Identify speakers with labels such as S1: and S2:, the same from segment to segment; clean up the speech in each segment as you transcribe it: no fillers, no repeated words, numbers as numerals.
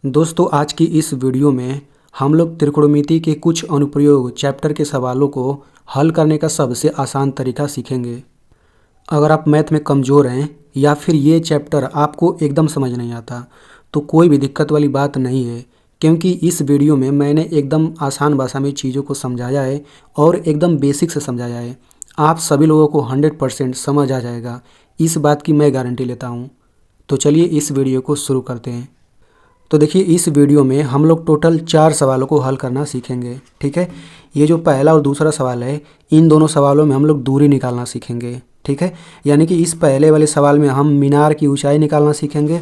S1: दोस्तों आज की इस वीडियो में हम लोग त्रिकोणमिति के कुछ अनुप्रयोग चैप्टर के सवालों को हल करने का सबसे आसान तरीका सीखेंगे। अगर आप मैथ में कमज़ोर हैं या फिर ये चैप्टर आपको एकदम समझ नहीं आता तो कोई भी दिक्कत वाली बात नहीं है, क्योंकि इस वीडियो में मैंने एकदम आसान भाषा में चीज़ों को समझाया है और एकदम बेसिक से समझाया है। आप सभी लोगों को 100% समझ आ जाएगा, इस बात की मैं गारंटी लेता हूँ। तो चलिए इस वीडियो को शुरू करते हैं। तो देखिए इस वीडियो में हम लोग टोटल 4 सवालों को हल करना सीखेंगे। ठीक है, ये जो पहला और दूसरा सवाल है, इन दोनों सवालों में हम लोग दूरी निकालना सीखेंगे। ठीक है, यानी कि इस पहले वाले सवाल में हम मीनार की ऊंचाई निकालना सीखेंगे,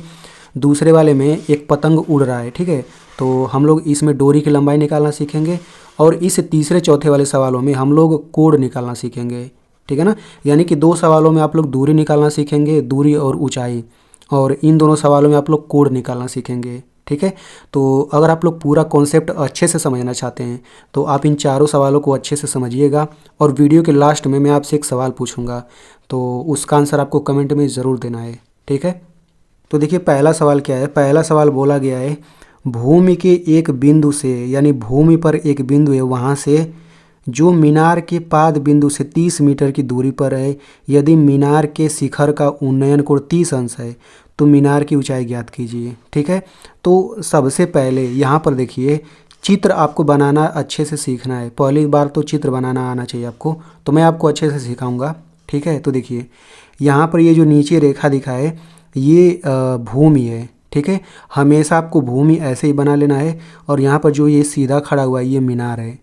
S1: दूसरे वाले में एक पतंग उड़ रहा है। ठीक है, तो हम लोग इसमें डोरी की लंबाई निकालना सीखेंगे और इस तीसरे चौथे वाले सवालों में हम लोग कोण निकालना सीखेंगे। ठीक है ना, यानी कि 2 सवालों में आप लोग दूरी निकालना सीखेंगे, दूरी और ऊंचाई, और इन दोनों सवालों में आप लोग कोण निकालना सीखेंगे। ठीक है, तो अगर आप लोग पूरा कॉन्सेप्ट अच्छे से समझना चाहते हैं तो आप इन चारों सवालों को अच्छे से समझिएगा और वीडियो के लास्ट में मैं आपसे एक सवाल पूछूंगा, तो उसका आंसर आपको कमेंट में ज़रूर देना है। ठीक है, तो देखिए पहला सवाल क्या है। पहला सवाल बोला गया है भूमि के एक बिंदु से, यानी भूमि पर एक बिंदु है, वहाँ से जो मीनार के पाद बिंदु से 30 मीटर की दूरी पर है, यदि मीनार के शिखर का उन्नयन कोण 30 अंश है तो मीनार की ऊंचाई ज्ञात कीजिए। ठीक है, तो सबसे पहले यहाँ पर देखिए चित्र आपको बनाना अच्छे से सीखना है। पहली बार तो चित्र बनाना आना चाहिए आपको, तो मैं आपको अच्छे से सिखाऊंगा। ठीक है, तो देखिए यहाँ पर ये जो नीचे रेखा दिखा है ये भूमि है। ठीक है, हमेशा आपको भूमि ऐसे ही बना लेना है और यहाँ पर जो ये सीधा खड़ा हुआ है ये मीनार है।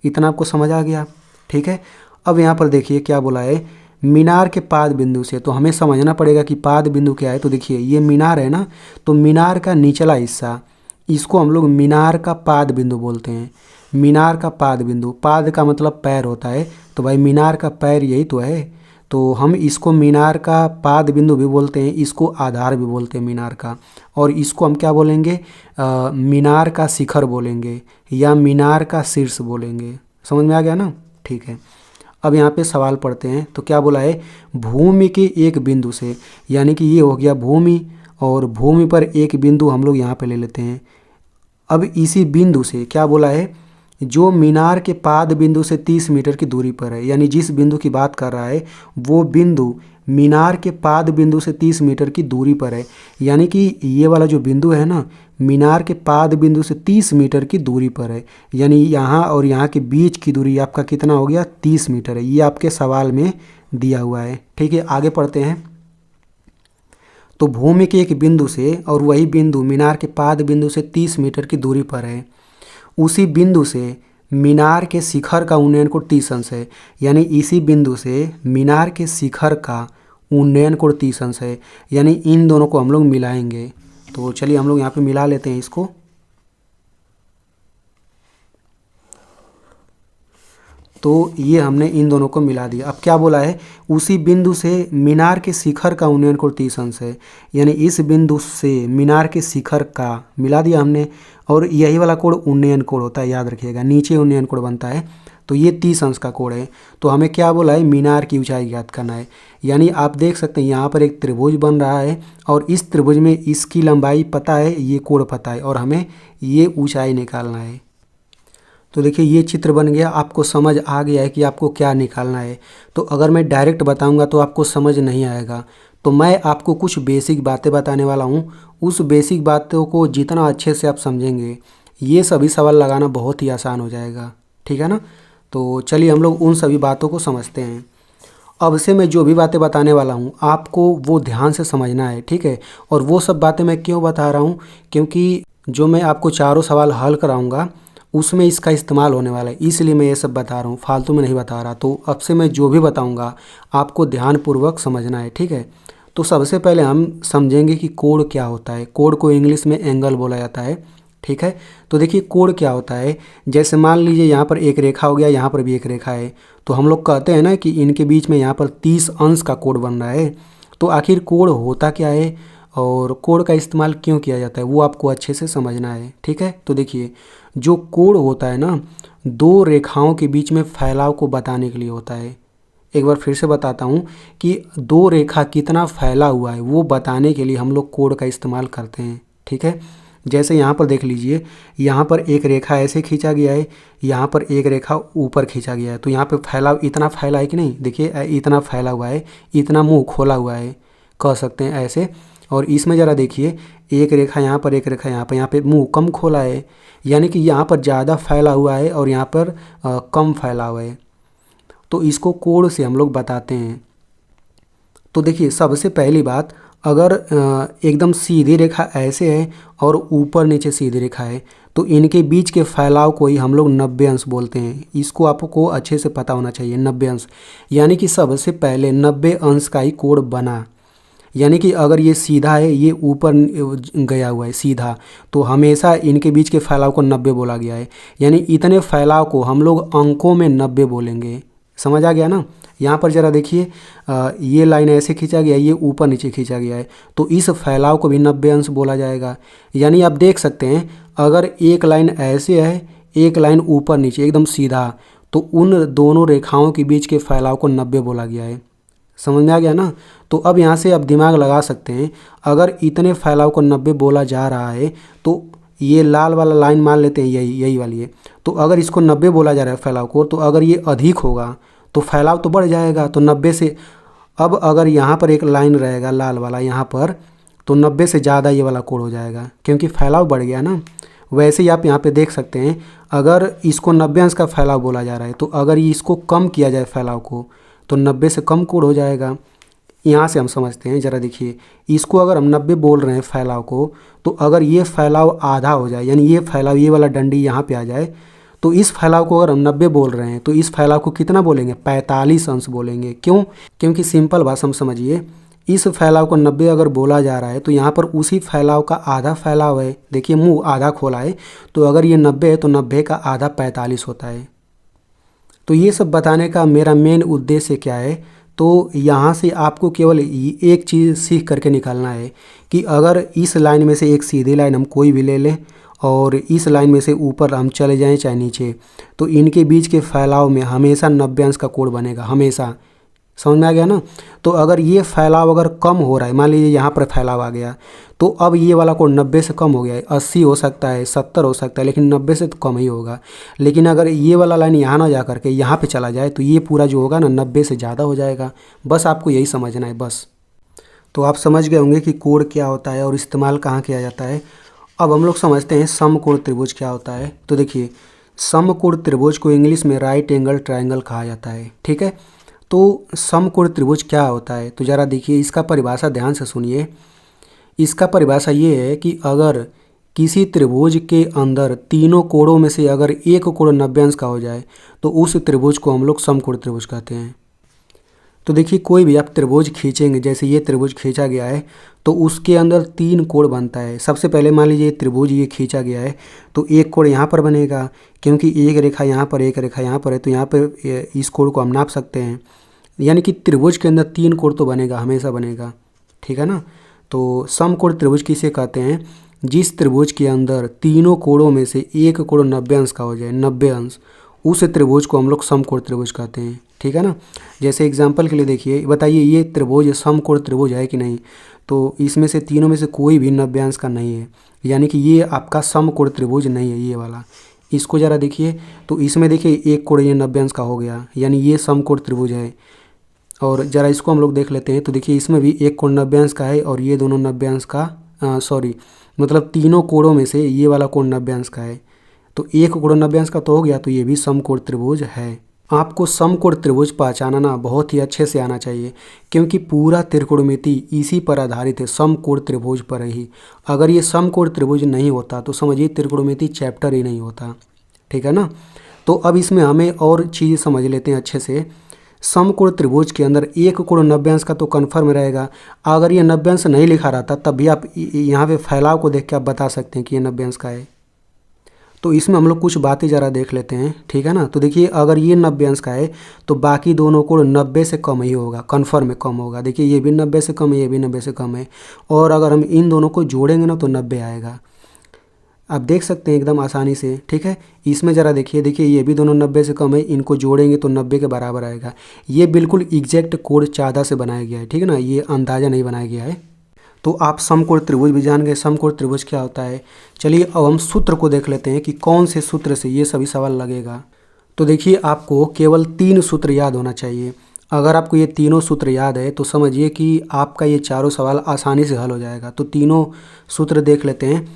S1: इतना आपको समझ आ गया। ठीक है, अब यहाँ पर देखिए क्या बोला है, मीनार के पाद बिंदु से, तो हमें समझना पड़ेगा कि पाद बिंदु क्या है। तो देखिए ये मीनार है ना, तो मीनार का निचला हिस्सा, इसको हम लोग मीनार का पाद बिंदु बोलते हैं। मीनार का पाद बिंदु, पाद का मतलब पैर होता है, तो भाई मीनार का पैर यही तो है, तो हम इसको मीनार का पाद बिंदु भी बोलते हैं, इसको आधार भी बोलते हैं मीनार का, और इसको हम क्या बोलेंगे, मीनार का शिखर बोलेंगे या मीनार का शीर्ष बोलेंगे। समझ में आ गया ना। ठीक है, अब यहाँ पे सवाल पढ़ते हैं। तो क्या बोला है, भूमि के एक बिंदु से, यानी कि ये हो गया भूमि और भूमि पर एक बिंदु हम लोग यहाँ पे ले लेते हैं। अब इसी बिंदु से क्या बोला है, जो मीनार के पाद बिंदु से 30 मीटर की दूरी पर है, यानी जिस बिंदु की बात कर रहा है वो बिंदु मीनार के पाद बिंदु से 30 मीटर की दूरी पर है। यानी कि ये वाला जो बिंदु है ना, मीनार के पाद बिंदु से 30 मीटर की दूरी पर है, यानी यहाँ और यहाँ के बीच की दूरी आपका कितना हो गया, 30 मीटर है। ये आपके सवाल में दिया हुआ है। ठीक है, आगे पढ़ते हैं। तो भूमि के एक बिंदु से, और वही बिंदु मीनार के पाद बिंदु से 30 मीटर की दूरी पर है, उसी बिंदु से मीनार के शिखर का उन्नयन कोण 30 अंश है, यानी इसी बिंदु से मीनार के शिखर का उन्नयन कोण 30 अंश है, यानी इन दोनों को हम लोग मिलाएंगे। तो चलिए हम लोग यहाँ पे मिला लेते हैं इसको। तो ये हमने इन दोनों को मिला दिया। अब क्या बोला है, उसी बिंदु से मीनार के शिखर का उन्नयन कोण 30 अंश है, यानी इस बिंदु से मीनार के शिखर का मिला दिया हमने, और यही वाला कोण उन्नयन कोण होता है, याद रखिएगा, नीचे उन्नयन कोण बनता है, तो ये 30 अंश का कोण है। तो हमें क्या बोला है, मीनार की ऊंचाई ज्ञात करना है। यानी आप देख सकते हैं यहाँ पर एक त्रिभुज बन रहा है और इस त्रिभुज में इसकी लंबाई पता है, ये कोण पता है, और हमें ये ऊंचाई निकालना है। तो देखिए ये चित्र बन गया, आपको समझ आ गया है कि आपको क्या निकालना है। तो अगर मैं डायरेक्ट बताऊंगा तो आपको समझ नहीं आएगा, तो मैं आपको कुछ बेसिक बातें बताने वाला हूँ। उस बेसिक बातों को जितना अच्छे से आप समझेंगे, ये सभी सवाल लगाना बहुत ही आसान हो जाएगा। ठीक है ना, तो चलिए हम लोग उन सभी बातों को समझते हैं। अब से मैं जो भी बातें बताने वाला हूँ आपको वो ध्यान से समझना है। ठीक है, और वो सब बातें मैं क्यों बता रहा हूँ, क्योंकि जो मैं आपको चारों सवाल हल कराऊंगा उसमें इसका इस्तेमाल होने वाला है, इसलिए मैं ये सब बता रहा हूँ, फालतू में नहीं बता रहा। तो अब से मैं जो भी बताऊँगा आपको ध्यानपूर्वक समझना है। ठीक है, तो सबसे पहले हम समझेंगे कि कोण क्या होता है। कोण को इंग्लिश में एंगल बोला जाता है। ठीक है, तो देखिए कोण क्या होता है, जैसे मान लीजिए यहाँ पर एक रेखा हो गया, यहाँ पर भी एक रेखा है, तो हम लोग कहते हैं ना कि इनके बीच में यहाँ पर 30 अंश का कोण बन रहा है। तो आखिर कोण होता क्या है और कोण का इस्तेमाल क्यों किया जाता है वो आपको अच्छे से समझना है। ठीक है, तो देखिए जो कोण होता है ना, 2 रेखाओं के बीच में फैलाव को बताने के लिए होता है। एक बार फिर से बताता हूँ कि 2 रेखा कितना फैला हुआ है वो बताने के लिए हम लोग कोण का इस्तेमाल करते हैं। ठीक है, जैसे यहाँ पर देख लीजिए, यहाँ पर एक रेखा ऐसे खींचा गया है, यहाँ पर एक रेखा ऊपर खींचा गया है, तो यहाँ पे फैला, इतना फैला है कि नहीं, देखिए इतना फैला हुआ है, इतना मुंह खोला हुआ है, कह सकते हैं ऐसे। और इसमें ज़रा देखिए, एक रेखा यहाँ पर, एक रेखा यहाँ पे मुंह कम खोला है, यानी कि यहाँ पर ज़्यादा फैला हुआ है और यहाँ पर कम फैला हुआ है। तो इसको कोण से हम लोग बताते हैं। तो देखिए, सबसे पहली बात, अगर एकदम सीधी रेखा ऐसे है और ऊपर नीचे सीधी रेखा है, तो इनके बीच के फैलाव को ही हम लोग 90 अंश बोलते हैं। इसको आपको अच्छे से पता होना चाहिए, 90 अंश, यानी कि सबसे पहले 90 अंश का ही कोण बना। यानी कि अगर ये सीधा है, ये ऊपर गया हुआ है सीधा, तो हमेशा इनके बीच के फैलाव को 90 बोला गया है। यानी इतने फैलाव को हम लोग अंकों में 90 बोलेंगे। समझ आ गया ना। यहाँ पर ज़रा देखिए, ये लाइन ऐसे खींचा गया है, ये ऊपर नीचे खींचा गया है, तो इस फैलाव को भी 90 अंश बोला जाएगा। यानी आप देख सकते हैं, अगर एक लाइन ऐसे है, एक लाइन ऊपर नीचे एकदम सीधा, तो उन दोनों रेखाओं के बीच के फैलाव को 90 बोला गया है। समझ में आ गया ना। तो अब यहाँ से आप दिमाग लगा सकते हैं, अगर इतने फैलाव को 90 बोला जा रहा है, तो ये लाल वाला लाइन मान लेते हैं, यही वाली है, तो अगर इसको 90 बोला जा रहा है फैलाव को, तो अगर ये अधिक होगा तो फैलाव तो बढ़ जाएगा। तो 90 से, अब अगर यहाँ पर एक लाइन रहेगा लाल वाला यहाँ पर, तो 90 से ज़्यादा ये वाला कोण हो जाएगा, क्योंकि फैलाव बढ़ गया ना। वैसे ही आप यहाँ पे देख सकते हैं, अगर इसको 90 अंश का फैलाव बोला जा रहा है, तो अगर ये इसको कम किया जाए फैलाव को, तो 90 से कम कोण हो जाएगा। यहाँ से हम समझते हैं, ज़रा देखिए, इसको अगर हम 90 बोल रहे हैं फैलाव को, तो अगर ये फैलाव आधा हो जाए, यानी ये फैलाव, ये वाला डंडी यहाँ पे आ जाए, तो इस फैलाव को अगर हम 90 बोल रहे हैं, तो इस फैलाव को कितना बोलेंगे, 45 अंश बोलेंगे। क्यों? क्योंकि सिंपल भाषा में समझिए, इस फैलाव को 90 अगर बोला जा रहा है, तो यहाँ पर उसी फैलाव का आधा फैलाव है। देखिए, मुँह आधा खोला है, तो अगर ये 90 है, तो 90 का आधा 45 होता है। तो ये सब बताने का मेरा मेन उद्देश्य क्या है, तो यहाँ से आपको केवल एक चीज़ सीख करके निकालना है कि अगर इस लाइन में से एक सीधी लाइन हम कोई भी ले लें और इस लाइन में से ऊपर हम चले जाएं चाहे नीचे, तो इनके बीच के फैलाव में हमेशा 90 अंश का कोण बनेगा, हमेशा। समझ में आ गया ना। तो अगर ये फैलाव अगर कम हो रहा है, मान लीजिए यहाँ पर फैलाव आ गया, तो अब ये वाला कोण 90 से कम हो गया है, 80 हो सकता है, 70 हो सकता है, लेकिन 90 से तो कम ही होगा। लेकिन अगर ये वाला लाइन यहाँ ना जा करके यहाँ पे चला जाए, तो ये पूरा जो होगा ना 90 से ज़्यादा हो जाएगा। बस आपको यही समझना है बस। तो आप समझ गए होंगे कि कोण क्या होता है और इस्तेमाल कहाँ किया जाता है। अब हम लोग समझते हैं समकोण त्रिभुज क्या होता है। तो देखिए, समकोण त्रिभुज को इंग्लिश में राइट एंगल ट्रायंगल कहा जाता है, ठीक है। तो समकोण त्रिभुज क्या होता है, तो ज़रा देखिए, इसका परिभाषा ध्यान से सुनिए। इसका परिभाषा ये है कि अगर किसी त्रिभुज के अंदर तीनों कोणों में से अगर एक कोण 90 अंश का हो जाए, तो उस त्रिभुज को हम लोग समकोण त्रिभुज कहते हैं। तो देखिए, कोई भी आप त्रिभुज खींचेंगे, जैसे ये त्रिभुज खींचा गया है, तो उसके अंदर 3 कोण बनता है। सबसे पहले मान लीजिए त्रिभुज ये खींचा गया है, तो एक कोण यहाँ पर बनेगा, क्योंकि एक रेखा यहाँ पर, एक रेखा यहाँ पर है, तो यहाँ पर इस कोण को हम नाप सकते हैं। यानी कि त्रिभुज के अंदर 3 कोण तो बनेगा, हमेशा बनेगा, ठीक है ना। तो समकोण त्रिभुज किसे कहते हैं? जिस त्रिभुज के अंदर तीनों कोणों में से एक कोण 90 अंश का हो जाए, 90 अंश, उस त्रिभुज को हम लोग समकोण त्रिभुज कहते हैं, ठीक है ना। जैसे एग्जांपल के लिए देखिए, बताइए ये त्रिभुज समकोण त्रिभुज है कि नहीं, तो इसमें से तीनों में से कोई भी 90 अंश का नहीं है, यानी कि ये आपका समकोण त्रिभुज नहीं है, ये वाला। इसको ज़रा देखिए, तो इसमें देखिए एक कोण ये 90 अंश का हो गया, यानी ये समकोण त्रिभुज है। और ज़रा इसको हम लोग देख लेते हैं, तो देखिए इसमें भी एक कोण 90 अंश का है और ये दोनों 90 अंश का, मतलब तीनों कोणों में से ये वाला कोण 90 अंश का है, तो एक कोण 90 अंश का तो हो गया, तो ये भी समकोण त्रिभुज है। आपको समकोण त्रिभुज पहचानना बहुत ही अच्छे से आना चाहिए, क्योंकि पूरा त्रिकोणमिति इसी पर आधारित है, समकोण त्रिभुज पर ही। अगर ये समकोण त्रिभुज नहीं होता तो समझिए त्रिकोणमिति चैप्टर ही नहीं होता, ठीक है ना। तो अब इसमें हमें और चीज़ समझ लेते हैं अच्छे से। समकोण त्रिभुज के अंदर एक कोण 90 अंश का तो कन्फर्म रहेगा। अगर ये 90 अंश नहीं लिखा रहता, तब भी आप यहाँ पे फैलाव को देख के आप बता सकते हैं कि ये 90 अंश का है। तो इसमें हम लोग कुछ बातें ज़रा देख लेते हैं, ठीक है ना। तो देखिए, अगर ये 90 अंश का है, तो बाकी दोनों कोण 90 से कम ही होगा, कन्फर्म में कम होगा। देखिए, ये भी 90 से कम है, ये भी 90 से कम है, और अगर हम इन दोनों को जोड़ेंगे ना, तो 90 आएगा। आप देख सकते हैं एकदम आसानी से, ठीक है। इसमें ज़रा देखिए, ये भी दोनों 90 से कम है, इनको जोड़ेंगे तो 90 के बराबर आएगा। ये बिल्कुल एग्जैक्ट कोण 14 से बनाया गया है, ठीक है ना, ये अंदाज़ा नहीं बनाया गया है। तो आप समकोण त्रिभुज भी जान गए। समकोण त्रिभुज क्या होता है। चलिए अब हम सूत्र को देख लेते हैं कि कौन से सूत्र से ये सभी सवाल लगेगा। तो देखिए आपको केवल 3 सूत्र याद होना चाहिए। अगर आपको ये तीनों सूत्र याद है तो समझिए कि आपका ये चारों सवाल आसानी से हल हो जाएगा। तो तीनों सूत्र देख लेते हैं।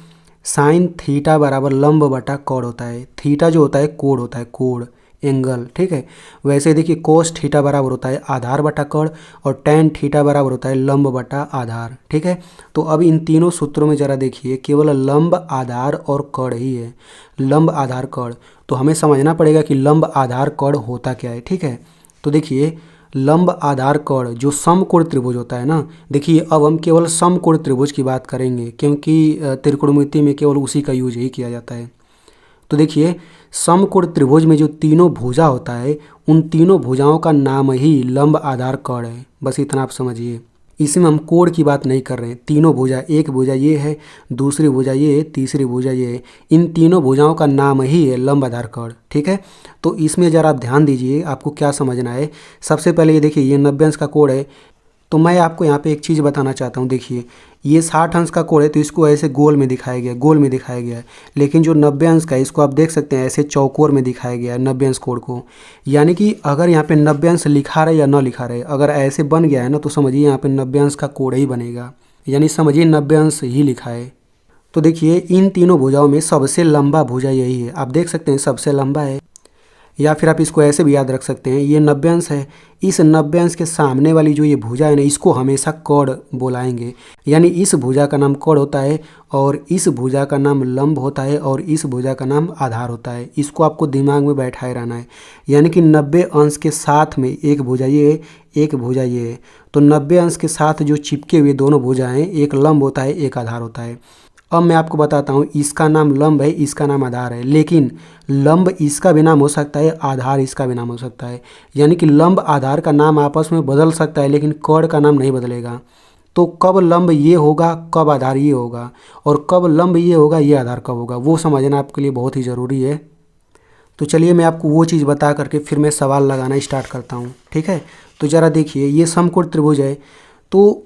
S1: साइन थीटा बराबर लंब बटा कोण होता है। थीटा जो होता है कोण होता है, कोण एंगल, ठीक है। वैसे देखिए कोस थीटा बराबर होता है आधार बटा कोण और टेन थीटा बराबर होता है लंब बटा आधार, ठीक है। तो अब इन तीनों सूत्रों में ज़रा देखिए केवल लंब आधार और कोण ही है, लंब आधार कोण। तो हमें समझना पड़ेगा कि लंब आधार कोण होता क्या है, ठीक है। तो देखिए लंब आधार कोण जो समकोण त्रिभुज होता है ना, देखिए अब हम केवल समकोण त्रिभुज की बात करेंगे क्योंकि त्रिकोणमिति में केवल उसी का यूज ही किया जाता है। तो देखिए समकोण त्रिभुज में जो तीनों भुजा होता है उन तीनों भुजाओं का नाम ही लंब आधार कोण है। बस इतना आप समझिए। इसमें हम कोण की बात नहीं कर रहे हैं। तीनों भुजा, एक भुजा ये है, दूसरी भुजा ये है, तीसरी भुजा ये है, इन तीनों भुजाओं का नाम ही है लंब आधार कोण, ठीक है। तो इसमें ज़रा आप ध्यान दीजिए आपको क्या समझना है। सबसे पहले ये देखिए ये 90 अंश का कोण है। तो मैं आपको यहाँ पे एक चीज़ बताना चाहता हूँ। देखिए ये 60 अंश का कोण है तो इसको ऐसे गोल में दिखाया गया है, गोल में दिखाया गया है। लेकिन जो 90 अंश का है इसको आप देख सकते हैं ऐसे चौकोर में दिखाया गया है 90 अंश कोण को। यानी कि अगर यहाँ पे 90 अंश लिखा रहे या ना लिखा रहे, अगर ऐसे बन गया है ना तो समझिए यहाँ पे 90 अंश का कोण ही बनेगा, यानी समझिए 90 अंश ही लिखा है। तो देखिए इन तीनों भुजाओं में सबसे लंबा भुजा यही है, आप देख सकते हैं सबसे लंबा है। या फिर आप इसको ऐसे भी याद रख सकते हैं ये 90 अंश है, इस 90 अंश के सामने वाली जो ये भुजा है ना इसको हमेशा कोण बोलाएंगे। यानी इस भुजा का नाम कोण होता है और इस भुजा का नाम लंब होता है और इस भुजा का नाम आधार होता है। इसको आपको दिमाग में बैठाए रहना है। यानी कि 90 अंश के साथ में एक भुजा ये है, एक भुजा ये है। तो 90 अंश के साथ जो चिपके हुए दोनों भुजाएँ, एक लंब होता है एक आधार होता है। अब मैं आपको बताता हूँ इसका नाम लंब है, इसका नाम आधार है, लेकिन लंब इसका भी नाम हो सकता है, आधार इसका भी नाम हो सकता है। यानी कि लंब आधार का नाम आपस में बदल सकता है लेकिन कोण का नाम नहीं बदलेगा। तो कब लंब ये होगा, कब आधार ये होगा, और कब लंब ये होगा, ये आधार कब होगा, वो समझना आपके लिए बहुत ही ज़रूरी है। तो चलिए मैं आपको वो चीज़ बता करके फिर मैं सवाल लगाना स्टार्ट करता हूँ, ठीक है। तो ज़रा देखिए ये समकोण त्रिभुज है। तो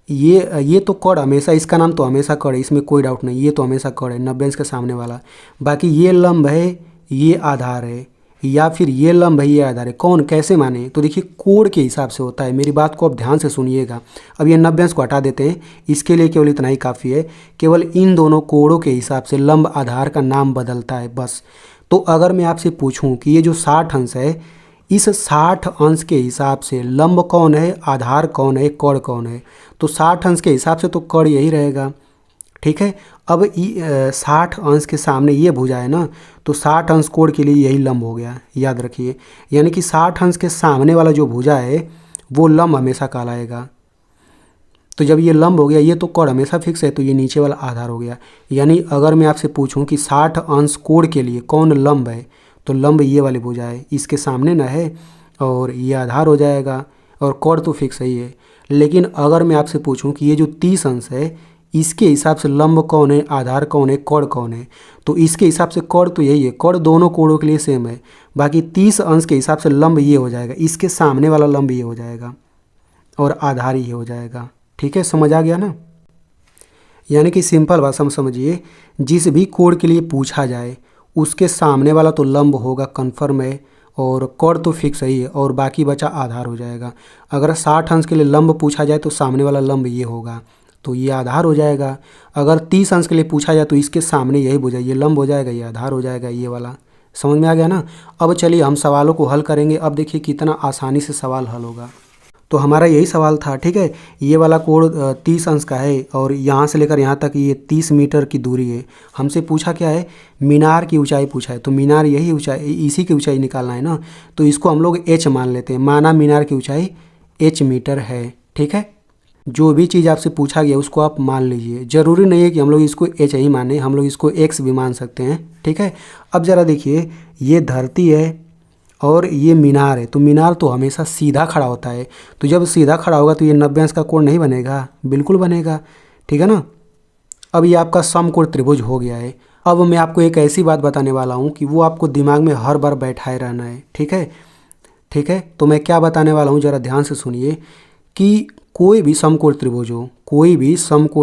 S1: ये तो कोण हमेशा, इसका नाम तो हमेशा कोण है, इसमें कोई डाउट नहीं, ये तो हमेशा कोण है 90 अंश के सामने वाला। बाकी ये लंब है, ये आधार है, या फिर ये लंब है ये आधार है। कौन कैसे माने, तो देखिए कोण के हिसाब से होता है। मेरी बात को आप ध्यान से सुनिएगा। अब ये 90 अंश को हटा देते हैं, इसके लिए केवल इतना ही काफ़ी है। केवल इन दोनों कोणों के हिसाब से लंब आधार का नाम बदलता है बस। तो अगर मैं आपसे पूछूं कि ये जो 60 अंश है, इस 60 अंश के हिसाब से लंब कौन है, आधार कौन है, कोण कौन है, तो 60 अंश के हिसाब से तो कोण यही रहेगा, ठीक है। अब 60 अंश के सामने ये भुजा है ना, तो 60 अंश कोण के लिए यही लंब हो गया, याद रखिए। यानी कि 60 अंश के सामने वाला जो भुजा है वो लंब हमेशा कहलाएगा। तो जब ये लंब हो गया, ये तो कोण हमेशा फिक्स है, तो ये नीचे वाला आधार हो गया। यानी अगर मैं आपसे पूछूं कि 60 अंश कोण के लिए कौन लंब है, तो लंब ये वाली भुजा है, इसके सामने ना है, और ये आधार हो जाएगा, और कोण तो फिक्स ही है। लेकिन अगर मैं आपसे पूछूं कि ये जो 30 अंश है इसके हिसाब से लंब कौन है, आधार कौन है, कोण कौन है, तो इसके हिसाब से कोण तो यही है, कोण दोनों कोणों के लिए सेम है। बाकी 30 अंश के हिसाब से लंब ये हो जाएगा, इसके सामने वाला लंब ये हो जाएगा और आधार ये हो जाएगा, ठीक है। समझ आ गया ना। यानी कि सिंपल भाषा में समझिए, जिस भी कोण के लिए पूछा जाए उसके सामने वाला तो लंब होगा, कन्फर्म है, और कोण तो फिक्स ही है, और बाकी बचा आधार हो जाएगा। अगर 60 अंश के लिए लंब पूछा जाए तो सामने वाला लंब ये होगा, तो ये आधार हो जाएगा। अगर 30 अंश के लिए पूछा जाए तो इसके सामने यही भुजा, ये लंब हो जाएगा, ये आधार हो जाएगा, ये वाला। समझ में आ गया ना। अब चलिए हम सवालों को हल करेंगे। अब देखिए कितना आसानी से सवाल हल होगा। तो हमारा यही सवाल था, ठीक है। ये वाला कोण 30 अंश का है और यहाँ से लेकर यहाँ तक ये 30 मीटर की दूरी है। हमसे पूछा क्या है, मीनार की ऊंचाई पूछा है, तो मीनार यही ऊंचाई, इसी की ऊंचाई निकालना है ना, तो इसको हम लोग h मान लेते हैं। माना मीनार की ऊंचाई h मीटर है, ठीक है। जो भी चीज़ आपसे पूछा गया उसको आप मान लीजिए। ज़रूरी नहीं है कि हम लोग इसको h ही माने, हम लोग इसको x भी मान सकते हैं, ठीक है। अब ज़रा देखिए ये धरती है और ये मीनार है, तो मीनार तो हमेशा सीधा खड़ा होता है, तो जब सीधा खड़ा होगा तो ये 90 अंश का कोण नहीं बनेगा, बिल्कुल बनेगा, ठीक है ना। अब ये आपका समकोण त्रिभुज हो गया है। अब मैं आपको एक ऐसी बात बताने वाला हूँ कि वो आपको दिमाग में हर बार बैठाए रहना है, ठीक है, ठीक है। तो मैं क्या बताने वाला हूँ ज़रा ध्यान से सुनिए कि कोई भी समकोण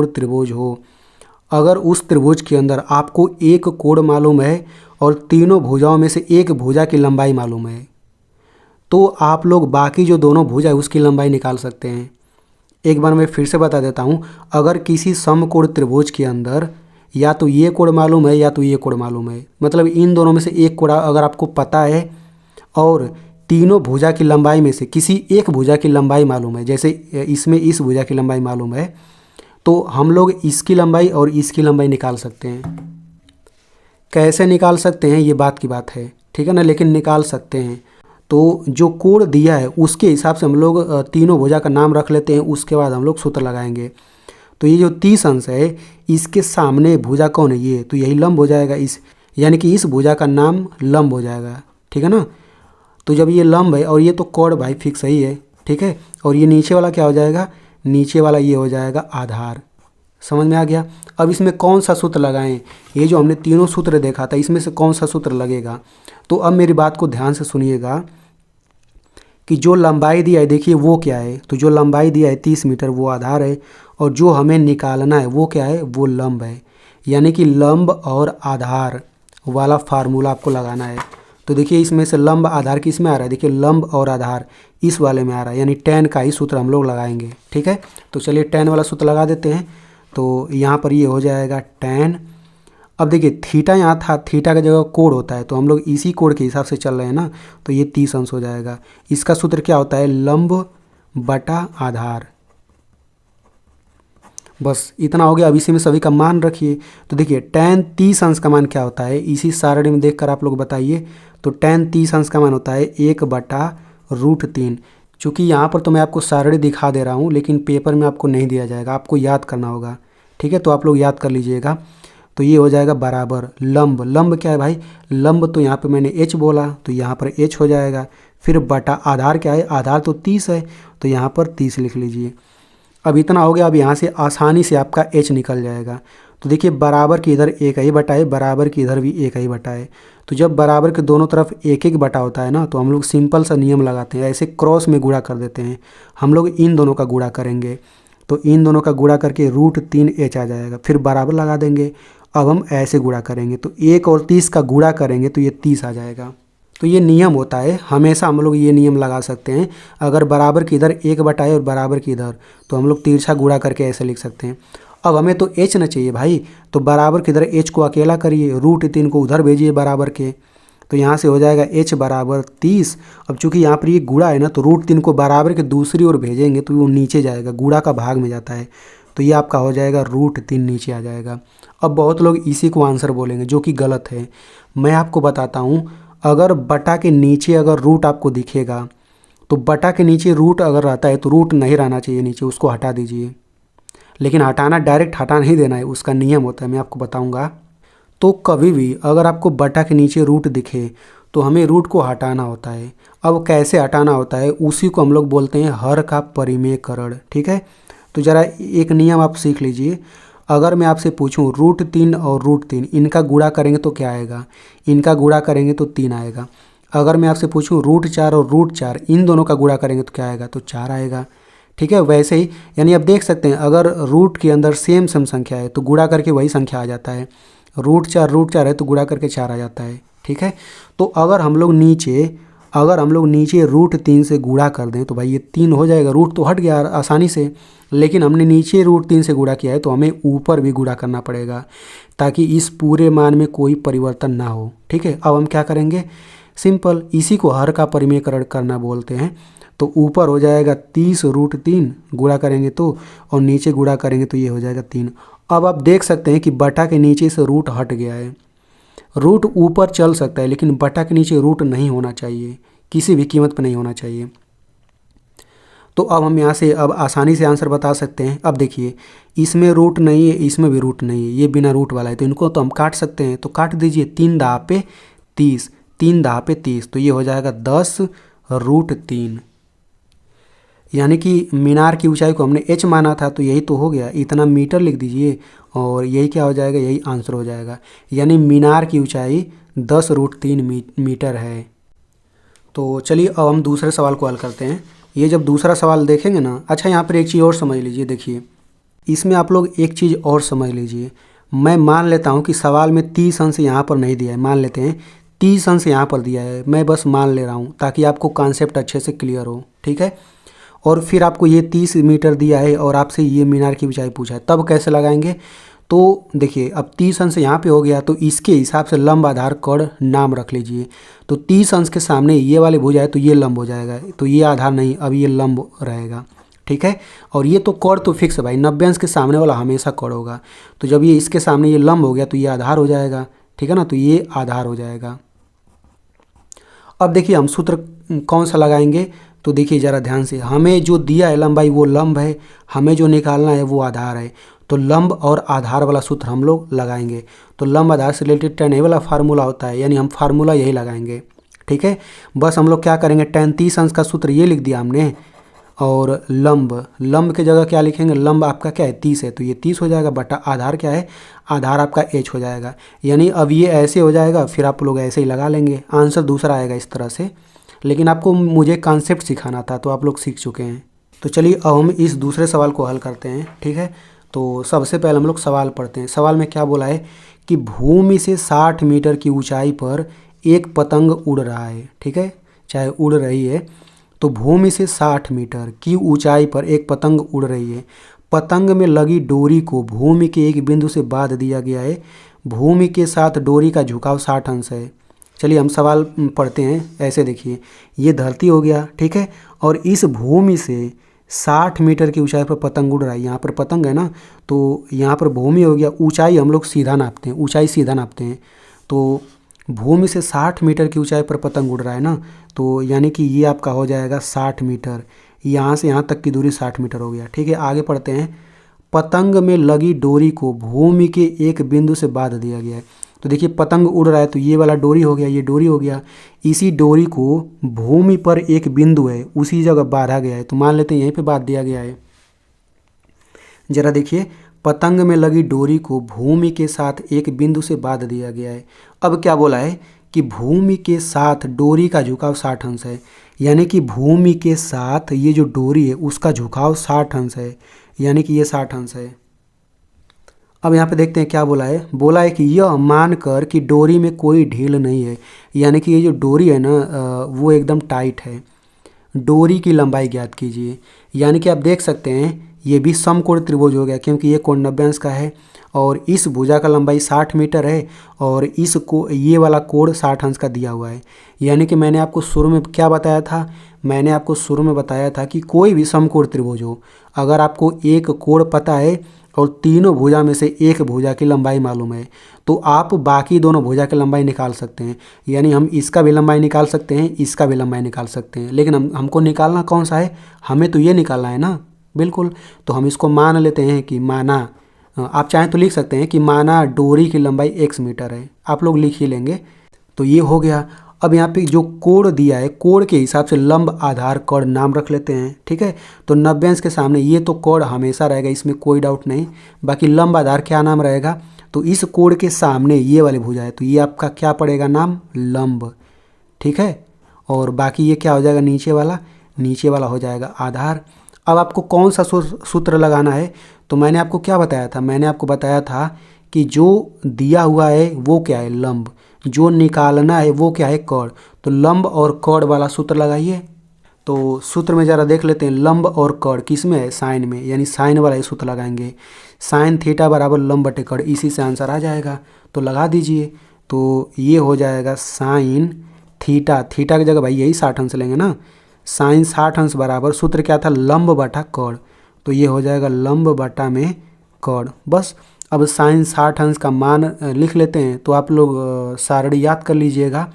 S1: त्रिभुज हो, अगर उस त्रिभुज के अंदर आपको एक कोण मालूम है और तीनों भुजाओं में से एक भुजा की लंबाई मालूम है, तो आप लोग बाकी जो दोनों भुजा है उसकी लंबाई निकाल सकते हैं। एक बार मैं फिर से बता देता हूँ, अगर किसी समकोण त्रिभुज के अंदर या तो ये कोण मालूम है या तो ये कोण मालूम है, मतलब इन दोनों में से एक कोण अगर आपको पता है और तीनों भुजा की लंबाई में से किसी एक भुजा की लंबाई मालूम है, जैसे इसमें इस भुजा की लंबाई मालूम है, तो हम लोग इसकी लंबाई और इसकी लंबाई निकाल सकते हैं। कैसे निकाल सकते हैं ये बात की बात है, ठीक है ना, लेकिन निकाल सकते हैं। तो जो कोण दिया है उसके हिसाब से हम लोग तीनों भुजा का नाम रख लेते हैं, उसके बाद हम लोग सूत्र लगाएंगे। तो ये जो 30 अंश है इसके सामने भुजा कौन है, ये, तो यही लंब हो जाएगा, इस यानी कि इस भुजा का नाम लंब हो जाएगा, ठीक है ना। तो जब ये लंब है और ये तो कोण भाई फिक्स ही है, ठीक है, और ये नीचे वाला क्या हो जाएगा, नीचे वाला ये हो जाएगा आधार। समझ में आ गया। अब इसमें कौन सा सूत्र लगाएं, ये जो हमने तीनों सूत्र देखा था इसमें से कौन सा सूत्र लगेगा। तो अब मेरी बात को ध्यान से सुनिएगा कि जो लंबाई दिया है देखिए वो क्या है, तो जो लंबाई दिया है 30 मीटर वो आधार है, और जो हमें निकालना है वो क्या है, वो लंब है। यानी कि लंब और आधार वाला फार्मूला आपको लगाना है। तो देखिए इसमें से लंब आधार किस में आ रहा है, देखिए लंब और आधार इस वाले में आ रहा है, यानी tan का ही सूत्र हम लोग लगाएंगे, ठीक है। तो चलिए tan वाला सूत्र लगा देते हैं। तो यहाँ पर ये हो जाएगा tan। अब देखिए थीटा यहाँ था, थीटा की जगह कोण होता है, तो हम लोग इसी कोण के हिसाब से चल रहे हैं ना, तो ये 30 अंश हो जाएगा। इसका सूत्र क्या होता है, लंब बटा आधार। बस इतना हो गया। अब इसी में सभी का मान रखिए। तो देखिए tan 30 अंश का मान क्या होता है, इसी सारणी में देखकर आप लोग बताइए। तो tan 30 अंश का मान होता है 1/√3। चूँकि यहाँ पर तो मैं आपको सारणी दिखा दे रहा हूँ, लेकिन पेपर में आपको नहीं दिया जाएगा, आपको याद करना होगा, ठीक है। तो आप लोग याद कर लीजिएगा। तो ये हो जाएगा बराबर लंब, लंब क्या है भाई, लंब तो यहाँ पे मैंने h बोला, तो यहाँ पर h हो जाएगा। फिर बटा आधार क्या है, आधार तो 30 है, तो यहाँ पर 30 लिख लीजिए। अब इतना हो गया। अब यहाँ से आसानी से आपका h निकल जाएगा। तो देखिए बराबर की इधर एक ही बटा है, बराबर की इधर भी एक ही बटा है। तो जब बराबर के दोनों तरफ एक एक बटा होता है ना, तो हम लोग सिंपल सा नियम लगाते हैं, ऐसे क्रॉस में गुणा कर देते हैं। हम लोग इन दोनों का गुणा करेंगे, तो इन दोनों का गुणा करके √3h आ जाएगा, फिर बराबर लगा देंगे। अब हम ऐसे गुणा करेंगे, तो 1 और 30 का गुणा करेंगे तो ये 30 आ जाएगा। तो ये नियम होता है, हमेशा हम लोग ये नियम लगा सकते हैं। अगर बराबर की इधर एक बटा है और बराबर की इधर, तो हम लोग तिरछा गुणा करके ऐसे लिख सकते हैं। अब हमें तो h न चाहिए भाई, तो बराबर की इधर h को अकेला करिए, √3 को उधर भेजिए बराबर के, तो यहाँ से हो जाएगा h बराबर 30। अब चूंकि यहाँ पर ये गुणा है ना, तो √3 को बराबर के दूसरी ओर भेजेंगे तो वो नीचे जाएगा, गुणा का भाग में जाता है, तो ये आपका हो जाएगा √3 नीचे आ जाएगा। अब बहुत लोग इसी को आंसर बोलेंगे, जो कि गलत है। मैं आपको बताता हूँ, अगर बटा के नीचे अगर रूट आपको दिखेगा, तो बटा के नीचे रूट अगर रहता है तो रूट नहीं रहना चाहिए नीचे, उसको हटा दीजिए। लेकिन हटाना, डायरेक्ट हटा नहीं देना है, उसका नियम होता है, मैं आपको बताऊंगा। तो कभी भी अगर आपको बटा के नीचे रूट दिखे तो हमें रूट को हटाना होता है। अब कैसे हटाना होता है, उसी को हम लोग बोलते हैं हर का परिमेयकरण, ठीक है। तो ज़रा एक नियम आप सीख लीजिए। अगर मैं आपसे पूछूं √3 और √3 इनका गुणा करेंगे तो क्या आएगा, इनका गुणा करेंगे तो 3 आएगा। अगर मैं आपसे पूछूं √4 और √4 इन दोनों का गुणा करेंगे तो क्या आएगा, तो 4 आएगा, ठीक है। वैसे ही यानी आप देख सकते हैं, अगर रूट के अंदर सेम संख्या है तो गुणा करके वही संख्या आ जाता है। √4 है तो गुणा करके 4 आ जाता है, ठीक है। तो अगर हम लोग नीचे √3 से गुणा कर दें तो भाई ये 3 हो जाएगा, रूट तो हट गया आसानी से। लेकिन हमने नीचे √3 से गुणा किया है तो हमें ऊपर भी गुणा करना पड़ेगा, ताकि इस पूरे मान में कोई परिवर्तन ना हो, ठीक है। अब हम क्या करेंगे, सिंपल, इसी को हर का परिमेयकरण करना बोलते हैं। तो ऊपर हो जाएगा 30 √3 गुणा करेंगे तो, और नीचे गुणा करेंगे तो ये हो जाएगा 3। अब आप देख सकते हैं कि बटा के नीचे से रूट हट गया है। रूट ऊपर चल सकता है लेकिन बटा के नीचे रूट नहीं होना चाहिए, किसी भी कीमत पर नहीं होना चाहिए। तो अब हम यहाँ से अब आसानी से आंसर बता सकते हैं। अब देखिए इसमें रूट नहीं है, इसमें भी रूट नहीं है, ये बिना रूट वाला है, तो इनको तो हम काट सकते हैं। तो काट दीजिए, 3 दाह पे 30, 3 दाह पे 30, तो ये हो जाएगा 10 √3। यानी कि मीनार की ऊंचाई को हमने h माना था, तो यही तो हो गया, इतना मीटर लिख दीजिए और यही क्या हो जाएगा, यही आंसर हो जाएगा। यानी मीनार की ऊंचाई 10 √3 मीटर है। तो चलिए अब हम दूसरे सवाल को हल करते हैं। ये जब दूसरा सवाल देखेंगे ना, अच्छा यहाँ पर एक चीज़ और समझ लीजिए। देखिए इसमें आप लोग एक चीज़ और समझ लीजिए। मैं मान लेता हूँ कि सवाल में 30 अंश यहाँ पर नहीं दिया है, मान लेते हैं 30 अंश यहाँ पर दिया है, मैं बस मान ले रहा हूँ ताकि आपको कॉन्सेप्ट अच्छे से क्लियर हो, ठीक है। और फिर आपको ये 30 मीटर दिया है और आपसे ये मीनार की ऊंचाई पूछा है, तब कैसे लगाएंगे। तो देखिए अब 30 अंश यहाँ पे हो गया, तो इसके हिसाब से लंब आधार कर्ण नाम रख लीजिए। तो 30 अंश के सामने ये वाले भुजा है तो ये लंब हो जाएगा, तो ये आधार नहीं, अब ये लंब रहेगा, ठीक है। और ये तो कर्ण तो फिक्स है भाई, 90 अंश के सामने वाला हमेशा कर्ण होगा। तो जब ये इसके सामने ये लंब हो गया तो ये आधार हो जाएगा, ठीक है ना, तो ये आधार हो जाएगा। अब देखिए हम सूत्र कौन सा लगाएंगे, तो देखिए ज़रा ध्यान से, हमें जो दिया है लंबाई वो लंब है, हमें जो निकालना है वो आधार है। तो लंब और आधार वाला सूत्र हम लोग लगाएंगे। तो लंब आधार से रिलेटेड tan a वाला फार्मूला होता है, यानी हम फार्मूला यही लगाएंगे, ठीक है। बस हम लोग क्या करेंगे, tan 30 अंश का सूत्र ये लिख दिया हमने, और लंब के जगह क्या लिखेंगे, लंब आपका क्या है 30 है, तो ये 30 हो जाएगा, बटा आधार क्या है, आधार आपका h हो जाएगा। यानी अब ये ऐसे हो जाएगा, फिर आप लोग ऐसे ही लगा लेंगे, आंसर दूसरा आएगा इस तरह से। लेकिन आपको मुझे कॉन्सेप्ट सिखाना था तो आप लोग सीख चुके हैं। तो चलिए अब हम इस दूसरे सवाल को हल करते हैं, ठीक है। तो सबसे पहले हम लोग सवाल पढ़ते हैं। सवाल में क्या बोला है कि भूमि से 60 मीटर की ऊंचाई पर एक पतंग उड़ रहा है, ठीक है, चाहे उड़ रही है। तो भूमि से 60 मीटर की ऊंचाई पर एक पतंग उड़ रही है। पतंग में लगी डोरी को भूमि के एक बिंदु से बांध दिया गया है। भूमि के साथ डोरी का झुकाव 60 अंश है। चलिए हम सवाल पढ़ते हैं। ऐसे देखिए, ये धरती हो गया, ठीक है, और इस भूमि से 60 मीटर की ऊंचाई पर पतंग उड़ रहा है। यहाँ पर पतंग है ना, तो यहाँ पर भूमि हो गया, ऊंचाई हम लोग सीधा नापते हैं, ऊंचाई सीधा नापते हैं। तो भूमि से 60 मीटर की ऊंचाई पर पतंग उड़ रहा है ना, तो यानी कि ये आपका हो जाएगा 60 मीटर। यहाँ से यहाँ तक की दूरी 60 मीटर हो गया, ठीक है। आगे पढ़ते हैं। पतंग में लगी डोरी को भूमि के एक बिंदु से बांध दिया गया है। तो देखिए पतंग उड़ रहा है, तो ये वाला डोरी हो गया, ये डोरी हो गया। इसी डोरी को भूमि पर एक बिंदु है उसी जगह बांधा गया है, तो मान लेते हैं यहीं पे बांध दिया गया है। जरा देखिए, पतंग में लगी डोरी को भूमि के साथ एक बिंदु से बांध दिया गया है। अब क्या बोला है कि भूमि के साथ डोरी का झुकाव 60 अंश है, यानी कि भूमि के साथ ये जो डोरी है उसका झुकाव 60 अंश है, यानी कि ये 60 अंश है। अब यहाँ पे देखते हैं क्या बोला है। बोला है कि यह मानकर कि डोरी में कोई ढील नहीं है, यानी कि ये जो डोरी है ना वो एकदम टाइट है। डोरी की लंबाई ज्ञात कीजिए। यानी कि आप देख सकते हैं ये भी समकोण त्रिभुज हो गया, क्योंकि ये कोण 90 अंश का है और इस भुजा का लंबाई 60 मीटर है और ये वाला कोण 60 अंश का दिया हुआ है। यानी कि मैंने आपको शुरू में क्या बताया था, मैंने आपको शुरू में बताया था कि कोई भी समकोण त्रिभुज हो, अगर आपको एक कोण पता है और तीनों भुजा में से एक भुजा की लंबाई मालूम है, तो आप बाकी दोनों भुजा की लंबाई निकाल सकते हैं। यानी हम इसका भी लंबाई निकाल सकते हैं, इसका भी लंबाई निकाल सकते हैं, लेकिन हमको निकालना कौन सा है, हमें तो ये निकालना है ना, बिल्कुल। तो हम इसको मान लेते हैं कि माना, आप चाहें तो लिख सकते हैं कि माना डोरी की लंबाई x मीटर है, आप लोग लिख ही लेंगे। तो ये हो गया। अब यहाँ पे जो कोण दिया है, कोण के हिसाब से लंब आधार कर्ण नाम रख लेते हैं, ठीक है। तो 90 अंश के सामने ये तो कोण हमेशा रहेगा, इसमें कोई डाउट नहीं। बाकी लंब आधार क्या नाम रहेगा, तो इस कोण के सामने ये वाली भुजा है, तो ये आपका क्या पड़ेगा नाम, लंब, ठीक है। और बाकी ये क्या हो जाएगा, नीचे वाला हो जाएगा आधार। अब आपको कौन सा सूत्र लगाना है, तो मैंने आपको क्या बताया था, मैंने आपको बताया था कि जो दिया हुआ है वो क्या है, लंब, जो निकालना है वो क्या है, कर्ण। तो लंब और कर्ण वाला सूत्र लगाइए। तो सूत्र में ज़रा देख लेते हैं, लंब और कर्ण किस में है, साइन में, यानी साइन वाला ही सूत्र लगाएंगे। साइन थीटा बराबर लंब बटे कर्ण, इसी से आंसर आ जाएगा, तो लगा दीजिए। तो ये हो जाएगा साइन थीटा की जगह भाई यही 60 अंश लेंगे ना, साइन 60 अंश बराबर सूत्र क्या था, लंब बटा कर्ण। तो ये हो जाएगा लंब बटा में कर्ण। बस अब साइन 60 अंश का मान लिख लेते हैं। तो आप लोग सारणी याद कर लीजिएगा।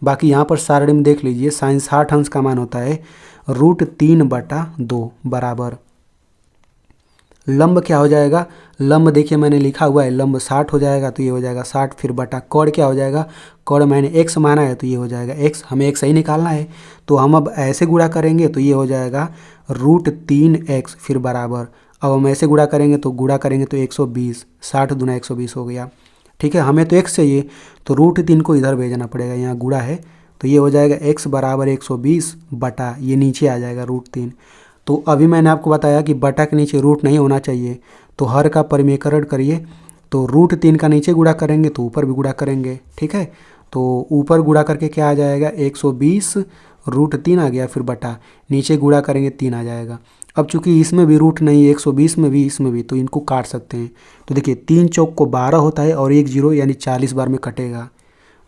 S1: बाकी यहाँ पर सारणी में देख लीजिए, साइन 60 अंश का मान होता है √3/2 बराबर लंब क्या हो जाएगा, लंब देखिए मैंने लिखा हुआ है, लंब 60 हो जाएगा, तो ये हो जाएगा 60, फिर बटा कर्ण क्या हो जाएगा, कर्ण मैंने x माना है तो ये हो जाएगा x, हमें x ही निकालना है। तो हम अब ऐसे गुणा करेंगे तो ये हो जाएगा √3x, फिर बराबर, अब हम ऐसे गुणा करेंगे तो 120, 60 दूना 120 हो गया, ठीक है। हमें तो x चाहिए, तो √3 को इधर भेजना पड़ेगा, यहाँ गुणा है तो ये हो जाएगा x बराबर 120 बटा ये नीचे आ जाएगा √3। तो अभी मैंने आपको बताया कि बटा के नीचे रूट नहीं होना चाहिए, तो हर का परिमेयकरण करिए, तो √3 का नीचे गुणा करेंगे तो ऊपर भी गुणा करेंगे, ठीक है। तो ऊपर गुणा करके क्या आ जाएगा 120 √3 आ गया, फिर बटा नीचे गुणा करेंगे 3 आ जाएगा। अब चूंकि इसमें भी रूट नहीं है 120 में भी इसमें भी, तो इनको काट सकते हैं। तो देखिए 3 चौक को 12 होता है और 1 0 यानी 40 बार में कटेगा।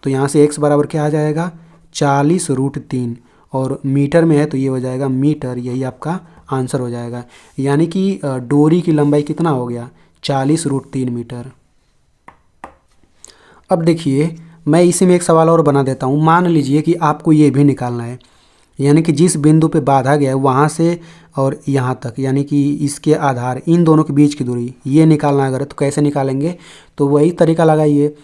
S1: तो यहाँ से x बराबर क्या आ जाएगा 40 √3, और मीटर में है तो ये हो जाएगा मीटर, यही आपका आंसर हो जाएगा। यानी कि डोरी की लंबाई कितना हो गया 40 √3 मीटर। अब देखिए मैं इसी में एक सवाल और बना देता हूँ। मान लीजिए कि आपको ये भी निकालना है, यानी कि जिस बिंदु पे बांधा गया है वहाँ से और यहाँ तक, यानी कि इसके आधार इन दोनों के बीच की दूरी ये निकालना अगर, तो कैसे निकालेंगे, तो वही तरीका लगाइए।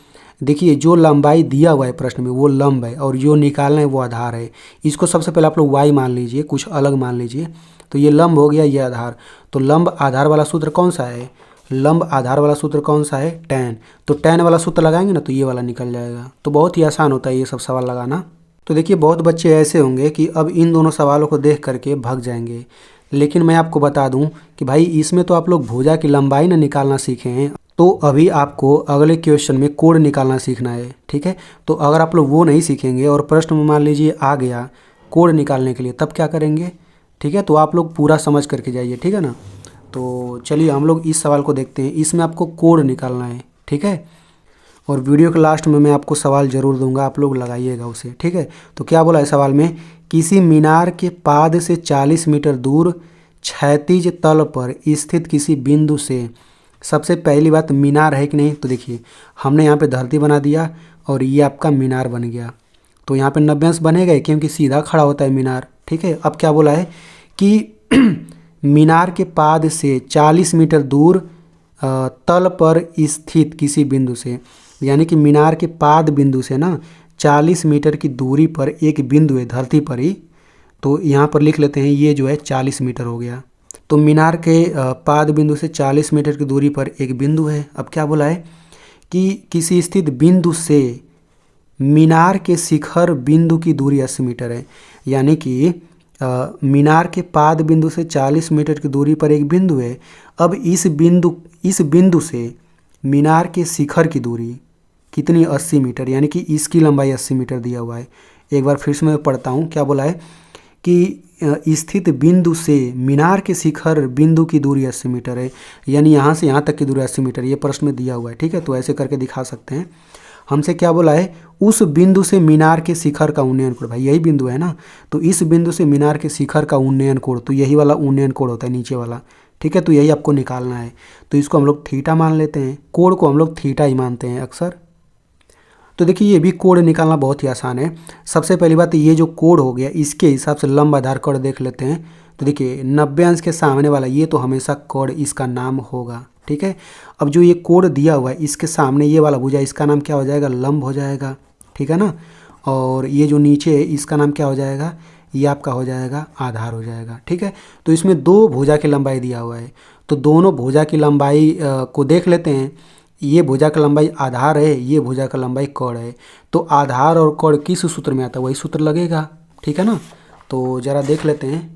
S1: देखिए जो लंबाई दिया हुआ है प्रश्न में वो लंब है और जो निकालना है वो आधार है। इसको सबसे पहले आप लोग y मान लीजिए, कुछ अलग मान लीजिए। तो ये लंब हो गया, ये आधार। तो लंब आधार वाला सूत्र कौन सा है, लंब आधार वाला सूत्र कौन सा है tan। तो tan वाला सूत्र लगाएंगे ना तो ये वाला निकल जाएगा। तो बहुत ही आसान होता है ये सब सवाल लगाना। तो देखिए बहुत बच्चे ऐसे होंगे कि अब इन दोनों सवालों को देख करके भाग जाएंगे, लेकिन मैं आपको बता दूं कि भाई इसमें तो आप लोग भुजा की लंबाई ना निकालना सीखे हैं, तो अभी आपको अगले क्वेश्चन में कोण निकालना सीखना है, ठीक है। तो अगर आप लोग वो नहीं सीखेंगे और प्रश्न में मान लीजिए आ गया कोण निकालने के लिए, तब क्या करेंगे, ठीक है। तो आप लोग पूरा समझ करके जाइए, ठीक है ना। तो चलिए हम लोग इस सवाल को देखते हैं। इसमें आपको कोण निकालना है, ठीक है। और वीडियो के लास्ट में मैं आपको सवाल ज़रूर दूंगा, आप लोग लगाइएगा उसे, ठीक है। तो क्या बोला है सवाल में, किसी मीनार के पाद से 40 मीटर दूर क्षैतिज तल पर स्थित किसी बिंदु से, सबसे पहली बात मीनार है कि नहीं, तो देखिए हमने यहाँ पे धरती बना दिया और ये आपका मीनार बन गया। तो यहाँ पे 90 अंश बनेगा क्योंकि सीधा खड़ा होता है मीनार, ठीक है। अब क्या बोला है कि मीनार के पाद से 40 मीटर दूर तल पर स्थित किसी बिंदु से, यानी कि मीनार के पाद बिंदु से ना 40 मीटर की दूरी पर एक बिंदु है धरती पर ही। तो यहाँ पर लिख लेते हैं ये जो है 40 मीटर हो गया। तो मीनार के पाद बिंदु से 40 मीटर की दूरी पर एक बिंदु है। अब क्या बोला है कि किसी स्थित बिंदु से मीनार के शिखर बिंदु की दूरी 80 मीटर है, यानी कि मीनार के पाद बिंदु से 40 मीटर की दूरी पर एक बिंदु है। अब इस बिंदु से मीनार के शिखर की दूरी कितनी 80 मीटर, यानी कि इसकी लंबाई 80 मीटर दिया हुआ है। एक बार फिर से मैं पढ़ता हूँ, क्या बोला है कि स्थित बिंदु से मीनार के शिखर बिंदु की दूरी 80 मीटर है, यानी यहाँ से यहाँ तक की दूरी 80 मीटर, ये प्रश्न में दिया हुआ है, ठीक है। तो ऐसे करके दिखा सकते हैं। हमसे क्या बोला है, उस बिंदु से मीनार के शिखर का उन्नयन कोण, भाई यही बिंदु है ना, तो इस बिंदु से मीनार के शिखर का उन्नयन कोण, तो यही वाला उन्नयन कोण होता है नीचे वाला, ठीक है। तो यही आपको निकालना है। तो इसको हम लोग थीटा मान लेते हैं, कोण को हम लोग थीटा ही मानते हैं अक्सर। तो देखिए ये भी कोण निकालना बहुत ही आसान है। सबसे पहली बात ये जो कोण हो गया इसके हिसाब से लंब आधार कोण देख लेते हैं। तो देखिए 90 अंश के सामने वाला ये तो हमेशा कोण इसका नाम होगा, ठीक है। अब जो ये कोण दिया हुआ है इसके सामने ये वाला भुजा, इसका नाम क्या हो जाएगा, लंब हो जाएगा, ठीक है ना। और ये जो नीचे है इसका नाम क्या हो जाएगा, ये आपका हो जाएगा आधार हो जाएगा, ठीक है। तो इसमें दो भुजा की लंबाई दिया हुआ है, तो दोनों भुजा की लंबाई को देख लेते हैं। ये भुजा का लंबाई आधार है, ये भुजा का लंबाई कोण है। तो आधार और कोण किस सूत्र में आता है वही सूत्र लगेगा, ठीक है ना। तो ज़रा देख लेते हैं,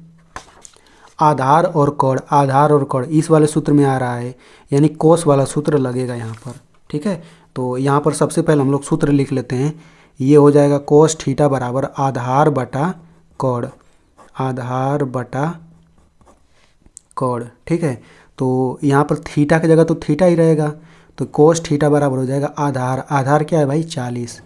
S1: आधार और कोण इस वाले सूत्र में आ रहा है, यानी कोस वाला सूत्र लगेगा यहाँ पर, ठीक है। तो यहाँ पर सबसे पहले हम लोग सूत्र लिख लेते हैं। ये हो जाएगा कोस थीटा बराबर आधार बटा कोण, आधार बटा कोण, ठीक है। तो यहाँ पर थीटा की जगह तो थीटा ही रहेगा, तो कोस थीटा बराबर हो जाएगा आधार, आधार क्या है भाई 40,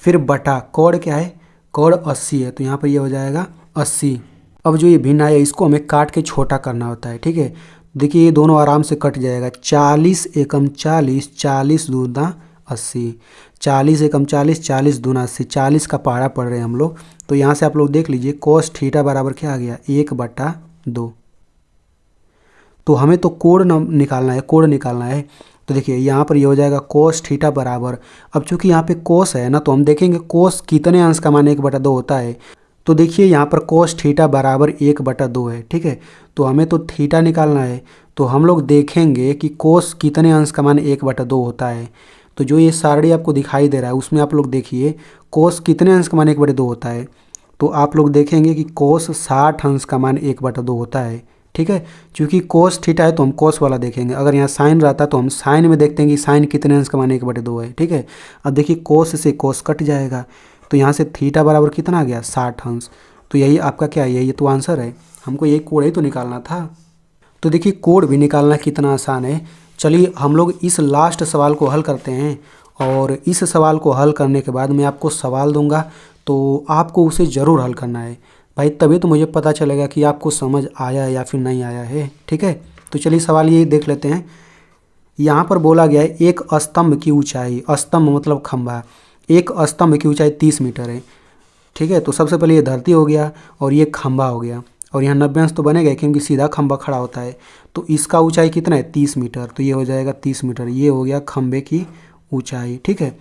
S1: फिर बटा कोण क्या है, कोण 80 है, तो यहाँ पर ये हो जाएगा 80। अब जो ये भिन्न है इसको हमें काट के छोटा करना होता है, ठीक है। देखिए ये दोनों आराम से कट जाएगा, 40 एकम 40, 40 दूना 80, 40 एकम 40, 40 दूना 80, 40 का पहाड़ा पढ़ रहे हैं हम लोग। तो यहाँ से आप लोग देख लीजिए कोस थीटा बराबर क्या आ गया 1/2। तो हमें तो कोण निकालना है, कोण निकालना है। तो देखिए यहाँ पर ये हो जाएगा कोस थीटा बराबर, अब चूंकि यहाँ पे कोस है ना तो हम देखेंगे कोस कितने अंश का मान 1/2 होता है। तो देखिए यहाँ पर कोस थीटा बराबर 1/2 है, ठीक है। तो हमें तो थीटा निकालना है, तो हम लोग देखेंगे कि कोस कितने अंश का मान 1/2 होता है। तो जो ये सारणी आपको दिखाई दे रहा है उसमें आप लोग देखिए कोस कितने अंश का मान 1/2 होता है। तो आप लोग देखेंगे कि कोस 60 अंश का मान 1/2 होता है। ठीक है, क्योंकि कोस थीटा है तो हम कोस वाला देखेंगे। अगर यहाँ साइन रहता तो हम साइन में देखते हैं कि साइन कितने अंश का मान 1/2 है। ठीक है, अब देखिए कोस से कोस कट जाएगा तो यहाँ से थीटा बराबर कितना आ गया 60 अंश। तो यही आपका क्या है, यही तो आंसर है। हमको यही कोण ही तो निकालना था। तो देखिए कोण भी निकालना कितना आसान है। चलिए हम लोग इस लास्ट सवाल को हल करते हैं और इस सवाल को हल करने के बाद मैं आपको सवाल दूंगा तो आपको उसे ज़रूर हल करना है भाई, तभी तो मुझे पता चलेगा कि आपको समझ आया है या फिर नहीं आया है। ठीक है, तो चलिए सवाल ये देख लेते हैं। यहाँ पर बोला गया है एक स्तंभ की ऊंचाई, स्तंभ मतलब खंभा, एक स्तंभ की ऊंचाई 30 मीटर है। ठीक है, तो सबसे पहले ये धरती हो गया और ये खंभा हो गया और यहाँ 90 अंश तो बनेगा क्योंकि सीधा खंभा खड़ा होता है। तो इसका ऊंचाई कितना है 30 मीटर, तो ये हो जाएगा 30 मीटर। ये हो गया खंभे की ऊंचाई। ठीक है,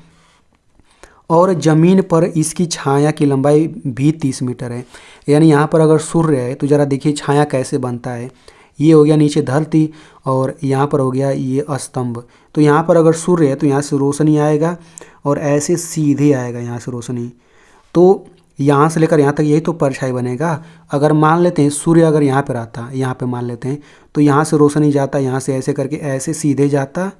S1: और ज़मीन पर इसकी छाया की लंबाई भी 30 मीटर है। यानी यहाँ पर अगर सूर्य है तो ज़रा देखिए छाया कैसे बनता है। ये हो गया नीचे धरती और यहाँ पर हो गया ये स्तंभ। तो यहाँ पर अगर सूर्य है तो यहाँ से रोशनी आएगा और ऐसे सीधे आएगा यहाँ से रोशनी। तो यहाँ से लेकर यहाँ तक यही तो परछाई बनेगा। अगर मान लेते हैं सूर्य अगर यहाँ पर आता, यहाँ पे मान लेते हैं, तो यहाँ से रोशनी जाता, यहाँ से ऐसे करके ऐसे सीधे जाता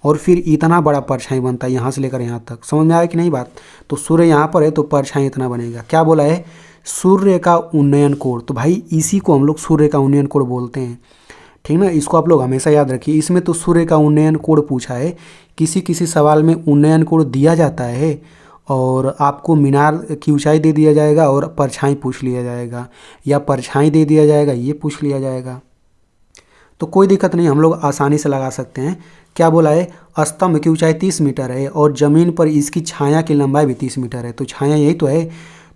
S1: और फिर इतना बड़ा परछाई बनता है यहाँ से लेकर यहाँ तक। समझ में आया कि नहीं बात? तो सूर्य यहाँ पर है तो परछाई इतना बनेगा। क्या बोला है? सूर्य का उन्नयन कोण। तो भाई इसी को हम लोग सूर्य का उन्नयन कोण बोलते हैं। ठीक ना, इसको आप लोग हमेशा याद रखिए। इसमें तो सूर्य का उन्नयन कोण पूछा है। किसी किसी सवाल में उन्नयन कोण दिया जाता है और आपको मीनार की ऊंचाई दे दिया जाएगा और परछाई पूछ लिया जाएगा, या परछाई दे दिया जाएगा ये पूछ लिया जाएगा। तो कोई दिक्कत नहीं, हम लोग आसानी से लगा सकते हैं। क्या बोला है? स्तंभ की ऊंचाई 30 मीटर है और ज़मीन पर इसकी छाया की लंबाई भी 30 मीटर है। तो छाया यही तो है,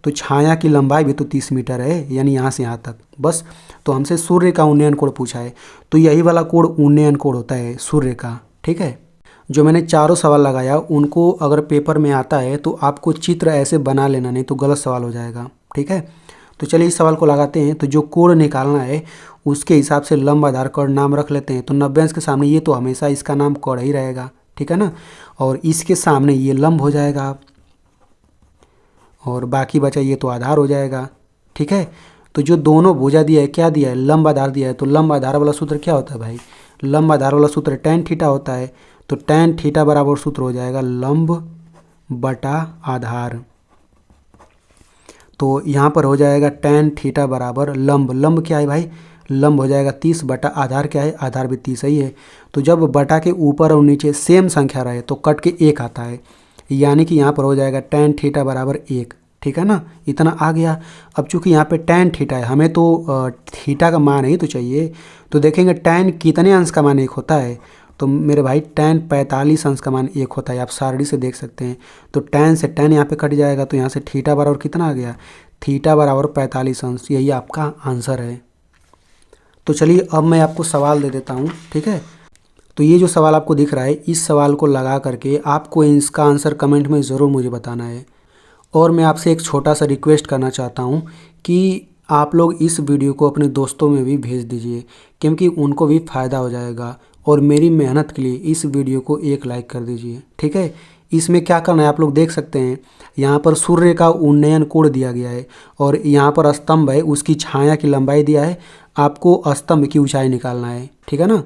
S1: तो छाया की लंबाई भी तो 30 मीटर है, यानी यहाँ से यहाँ तक बस। तो हमसे सूर्य का उन्नयन कोण पूछा है तो यही वाला कोण उन्नयन कोण होता है सूर्य का। ठीक है, जो मैंने चारों सवाल लगाया उनको अगर पेपर में आता है तो आपको चित्र ऐसे बना लेना, नहीं तो गलत सवाल हो जाएगा। ठीक है, तो चलिए इस सवाल को लगाते हैं। तो जो कोण निकालना है उसके हिसाब से लंब आधार कोण नाम रख लेते हैं। तो 90 अंश के सामने ये तो हमेशा इसका नाम कोण ही रहेगा। ठीक है ना, और इसके सामने ये लंब हो जाएगा और बाकी बचा ये तो आधार हो जाएगा। ठीक है, तो जो दोनों भुजा दिया है, क्या दिया है? लंब आधार दिया है। तो लंब आधार वाला सूत्र क्या होता है भाई? लंब आधार वाला सूत्र tan थीटा होता है। तो tan थीटा बराबर सूत्र हो जाएगा लंब बटा आधार। तो यहाँ पर हो जाएगा tan थीटा बराबर लंब, लंब क्या है भाई? लंब हो जाएगा 30 बटा आधार क्या है? आधार भी 30 ही है। तो जब बटा के ऊपर और नीचे सेम संख्या रहे तो कट के 1 आता है, यानी कि यहाँ पर हो जाएगा tan थीटा बराबर 1। ठीक है ना, इतना आ गया। अब चूंकि यहाँ पे tan थीटा है, हमें तो थीटा का मान ही तो चाहिए। तो देखेंगे tan कितने अंश का मान 1 होता है? तो मेरे भाई tan 45 अंश का मान 1 होता है। आप सारणी से देख सकते हैं। तो tan से tan यहाँ पे कट जाएगा तो यहाँ से थीटा बराबर कितना आ गया? थीटा बराबर 45 अंश। यही आपका आंसर है। तो चलिए अब मैं आपको सवाल दे देता हूँ। ठीक है, तो ये जो सवाल आपको दिख रहा है इस सवाल को लगा करके आपको इसका आंसर कमेंट में ज़रूर मुझे बताना है। और मैं आपसे एक छोटा सा रिक्वेस्ट करना चाहता हूँ कि आप लोग इस वीडियो को अपने दोस्तों में भी भेज दीजिए, क्योंकि उनको भी फ़ायदा हो जाएगा। और मेरी मेहनत के लिए इस वीडियो को एक लाइक कर दीजिए। ठीक है, इसमें क्या करना है आप लोग देख सकते हैं। यहाँ पर सूर्य का उन्नयन कोण दिया गया है और यहाँ पर स्तंभ है, उसकी छाया की लंबाई दिया है। आपको स्तंभ की ऊंचाई निकालना है। ठीक है ना।